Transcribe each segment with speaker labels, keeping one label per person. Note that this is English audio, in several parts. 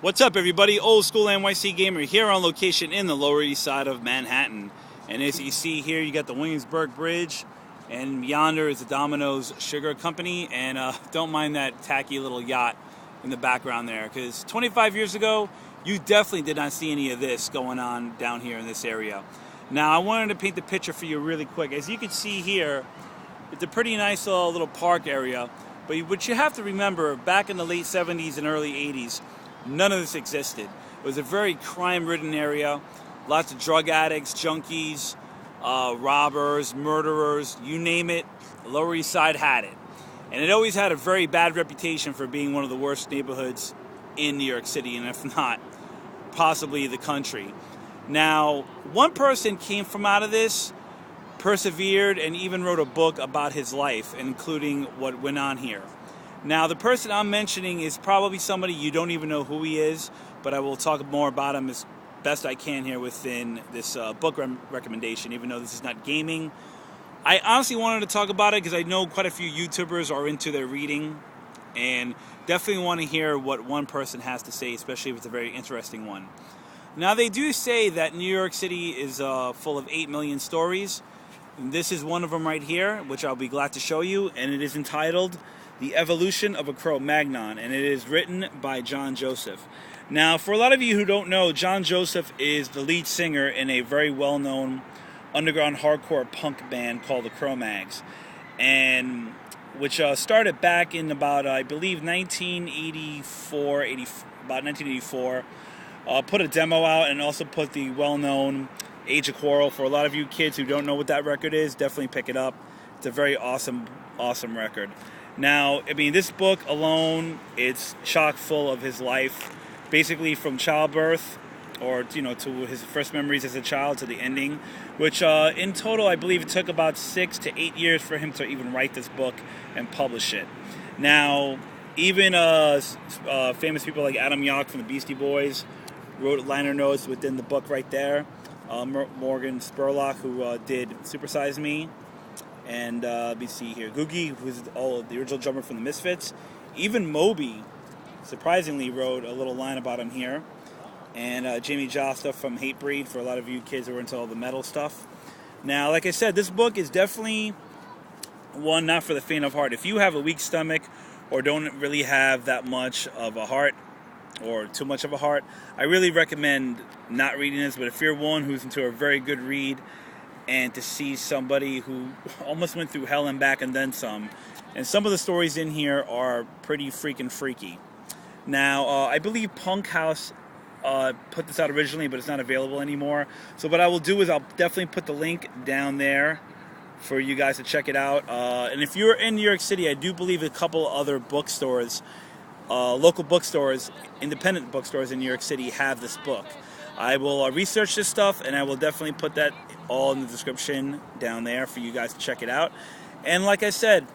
Speaker 1: What's up, everybody? Old school NYC gamer here on location in the Lower East Side of Manhattan. And as you see here, you got the Williamsburg Bridge, and yonder is the Domino's Sugar Company. And don't mind that tacky little yacht in the background there, because 25 years ago, you definitely did not see any of this going on down here in this area. Now, I wanted to paint the picture for you really quick. As you can see here, it's a pretty nice little park area. But what you have to remember, back in the late 70s and early 80s, none of this existed. It was a very crime-ridden area. Lots of drug addicts, junkies, robbers, murderers, you name it, the Lower East Side had it. And it always had a very bad reputation for being one of the worst neighborhoods in New York City, and if not, possibly the country. Now, one person came from out of this, persevered, and even wrote a book about his life, including what went on here. Now, the person I'm mentioning is probably somebody you don't even know who he is, but I will talk more about him as best I can here within this book recommendation, even though this is not gaming. I honestly wanted to talk about it because I know quite a few YouTubers are into their reading, and definitely want to hear what one person has to say, especially if it's a very interesting one. Now, they do say that New York City is full of 8 million stories. And this is one of them right here, which I'll be glad to show you, and it is entitled The Evolution of a Cro-Magnon, and it is written by John Joseph. Now, for a lot of you who don't know, John Joseph is the lead singer in a very well-known underground hardcore punk band called the Cro-Mags, and which started back in about, I believe, 1984. Put a demo out and also put the well-known Age of Quarrel. For a lot of you kids who don't know what that record is, definitely pick it up. It's a very awesome record. Now, I mean, this book alone, it's chock full of his life, basically from childbirth, or to his first memories as a child to the ending, which in total, I believe it took about 6 to 8 years for him to even write this book and publish it. Now, even famous people like Adam Yauch from the Beastie Boys wrote liner notes within the book right there. Morgan Spurlock, who did Supersize Me. And let me see here, Googie, who's the original drummer from the Misfits. Even Moby, surprisingly, wrote a little line about him here. And Jamie Josta from Hatebreed, for a lot of you kids who are into all the metal stuff. Now, like I said, this book is definitely one not for the faint of heart. If you have a weak stomach or don't really have that much of a heart or too much of a heart, I really recommend not reading this. But if you're one who's into a very good read, and to see somebody who almost went through hell and back and then some. And some of the stories in here are pretty freaking freaky. Now, I believe Punk House put this out originally, but it's not available anymore. So what I will do is I'll definitely put the link down there for you guys to check it out. And if you're in New York City, I do believe a couple other bookstores, local bookstores, independent bookstores in New York City have this book. I will research this stuff, and I will definitely put that all in the description down there for you guys to check it out. And like I said,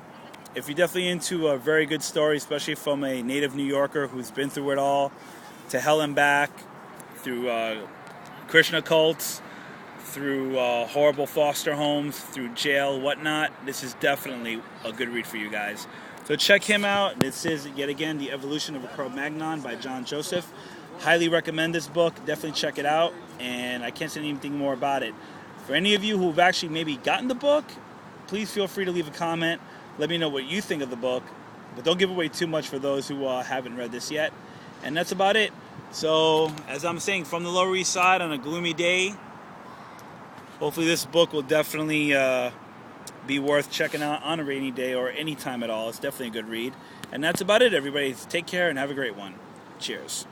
Speaker 1: if you're definitely into a very good story, especially from a native New Yorker who's been through it all, to hell and back, through Krishna cults, through horrible foster homes, through jail, whatnot, this is definitely a good read for you guys. So check him out. This is, yet again, The Evolution of a Cro-Magnon by John Joseph. Highly recommend this book. Definitely check it out. And I can't say anything more about it. For any of you who have actually maybe gotten the book, please feel free to leave a comment. Let me know what you think of the book. But don't give away too much for those who haven't read this yet. And that's about it. So, as I'm saying, from the Lower East Side on a gloomy day, hopefully this book will definitely be worth checking out on a rainy day or any time at all. It's definitely a good read. And that's about it, everybody. Take care and have a great one. Cheers.